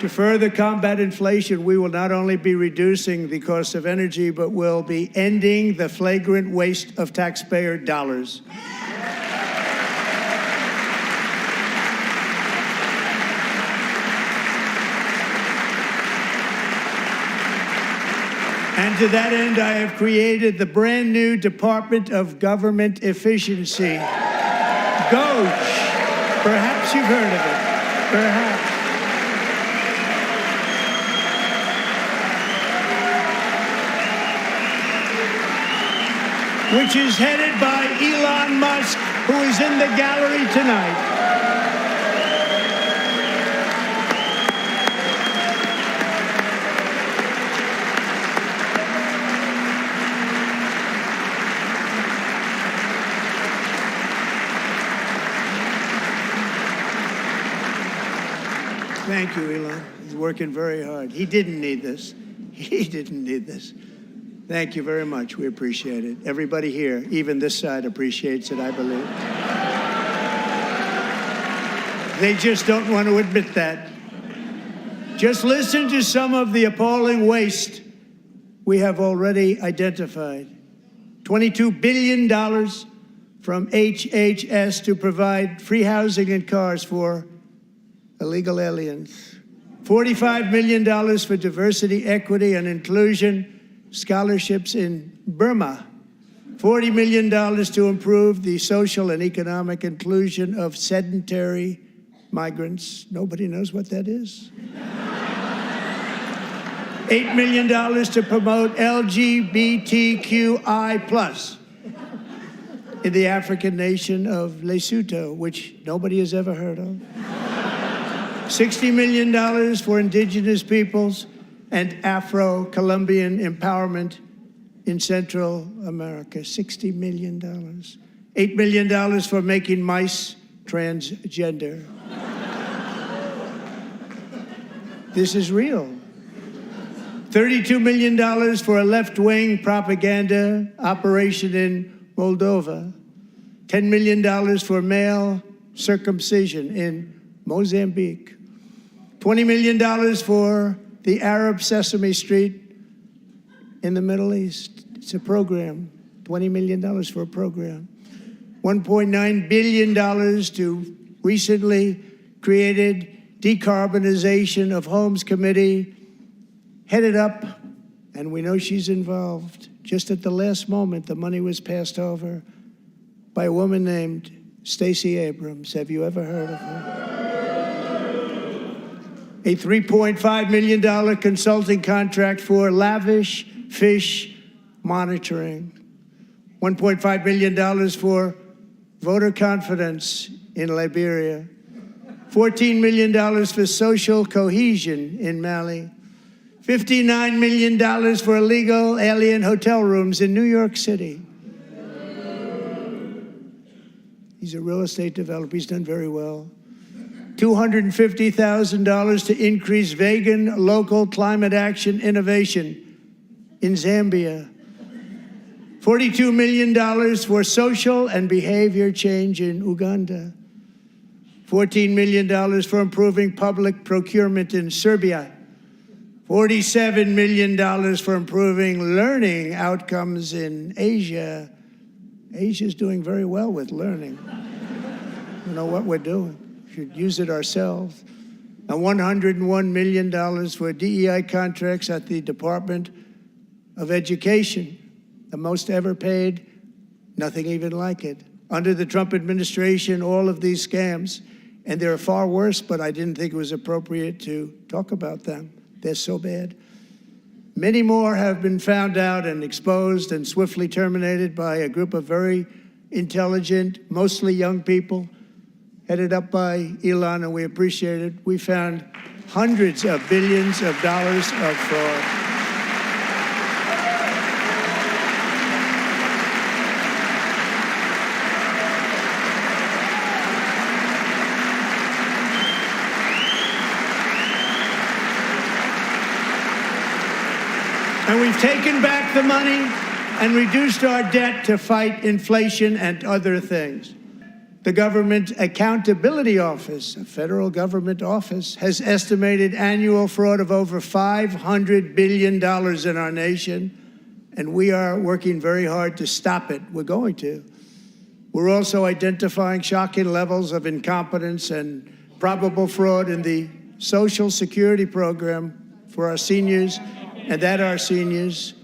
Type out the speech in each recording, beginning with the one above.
To further combat inflation, we will not only be reducing the cost of energy, but will be ending the flagrant waste of taxpayer dollars. And to that end, I have created the brand new Department of Government Efficiency, DOGE. Perhaps you've heard of it. Perhaps. Which is headed by Elon Musk, who is in the gallery tonight. Thank you, Ilon. He's working very hard. He didn't need this. He didn't need this. Thank you very much. We appreciate it. Everybody here, even this side, appreciates it, I believe. They just don't want to admit that. Just listen to some of the appalling waste we have already identified. $22 billion from HHS to provide free housing and cars for illegal aliens. $45 million for diversity, equity, and inclusion scholarships in Burma. $40 million to improve the social and economic inclusion of sedentary migrants. Nobody knows what that is. $8 million to promote LGBTQI+ in the African nation of Lesotho, which nobody has ever heard of. $60 million for indigenous peoples and Afro-Colombian empowerment in Central America. $60 million. $8 million for making mice transgender. This is real. $32 million for a left-wing propaganda operation in Moldova. $10 million for male circumcision in Mozambique. $20 million for the Arab Sesame Street in the Middle East. It's a program. $20 million for a program. $1.9 billion to recently created Decarbonization of Homes Committee, headed up, and we know she's involved. Just at the last moment, the money was passed over by a woman named Stacey Abrams. Have you ever heard of her? A $3.5 million consulting contract for lavish fish monitoring. $1.5 million for voter confidence in Liberia. $14 million for social cohesion in Mali. $59 million for illegal alien hotel rooms in New York City. He's a real estate developer. He's done very well. $250,000 to increase vegan local climate action innovation in Zambia. $42 million for social and behavior change in Uganda. $14 million for improving public procurement in Serbia. $47 million for improving learning outcomes in Asia. Asia's doing very well with learning. You know what we're doing. Should use it ourselves. And $101 million for DEI contracts at the Department of Education, the most ever paid, nothing even like it. Under the Trump administration, all of these scams, and they're far worse, but I didn't think it was appropriate to talk about them. They're so bad. Many more have been found out and exposed and swiftly terminated by a group of very intelligent, mostly young people, headed up by Elon, and we appreciate it. We found hundreds of billions of dollars of fraud. And we've taken back the money and reduced our debt to fight inflation and other things. The Government Accountability Office, a federal government office, has estimated annual fraud of over $500 billion in our nation, and we are working very hard to stop it. We're going to. We're also identifying shocking levels of incompetence and probable fraud in the Social Security program for our seniors, and that our seniors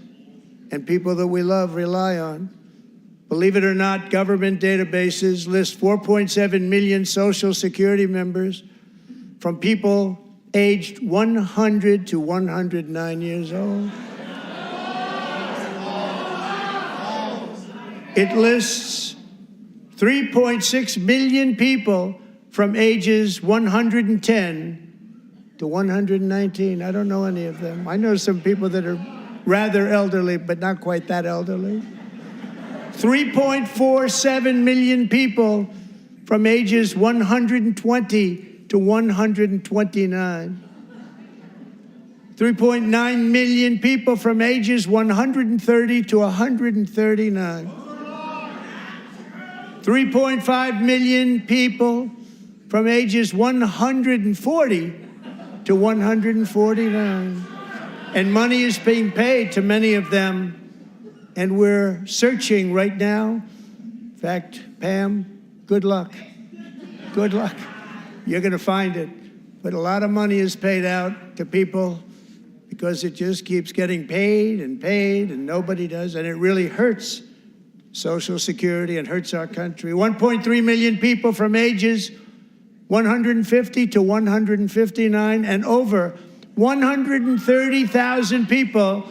and people that we love rely on. Believe it or not, government databases list 4.7 million Social Security members from people aged 100 to 109 years old. It lists 3.6 million people from ages 110 to 119. I don't know any of them. I know some people that are rather elderly, but not quite that elderly. 3.47 million people from ages 120 to 129. 3.9 million people from ages 130 to 139. 3.5 million people from ages 140 to 149. And money is being paid to many of them. And we're searching right now. In fact, Pam, good luck. Good luck. You're going to find it. But a lot of money is paid out to people because it just keeps getting paid, and nobody does. And it really hurts Social Security and hurts our country. 1.3 million people from ages 150 to 159, and over 130,000 people,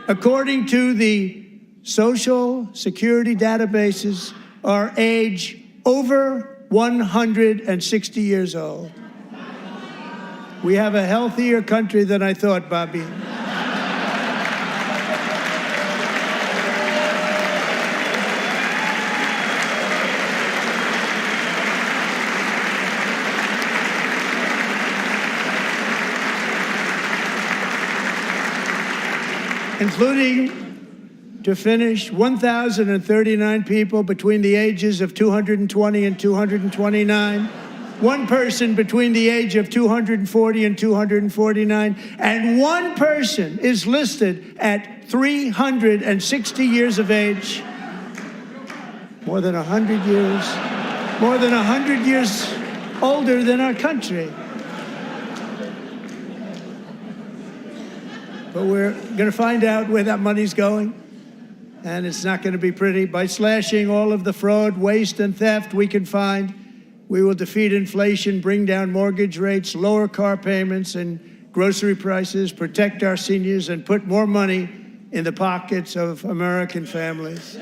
according to the Social Security databases, are age over 160 years old. We have a healthier country than I thought, Bobby. Including, to finish, 1,039 people between the ages of 220 and 229, one person between the age of 240 and 249, and one person is listed at 360 years of age. More than 100 years older than our country. But we're going to find out where that money's going, and it's not going to be pretty. By slashing all of the fraud, waste, and theft we can find, we will defeat inflation, bring down mortgage rates, lower car payments and grocery prices, protect our seniors, and put more money in the pockets of American families.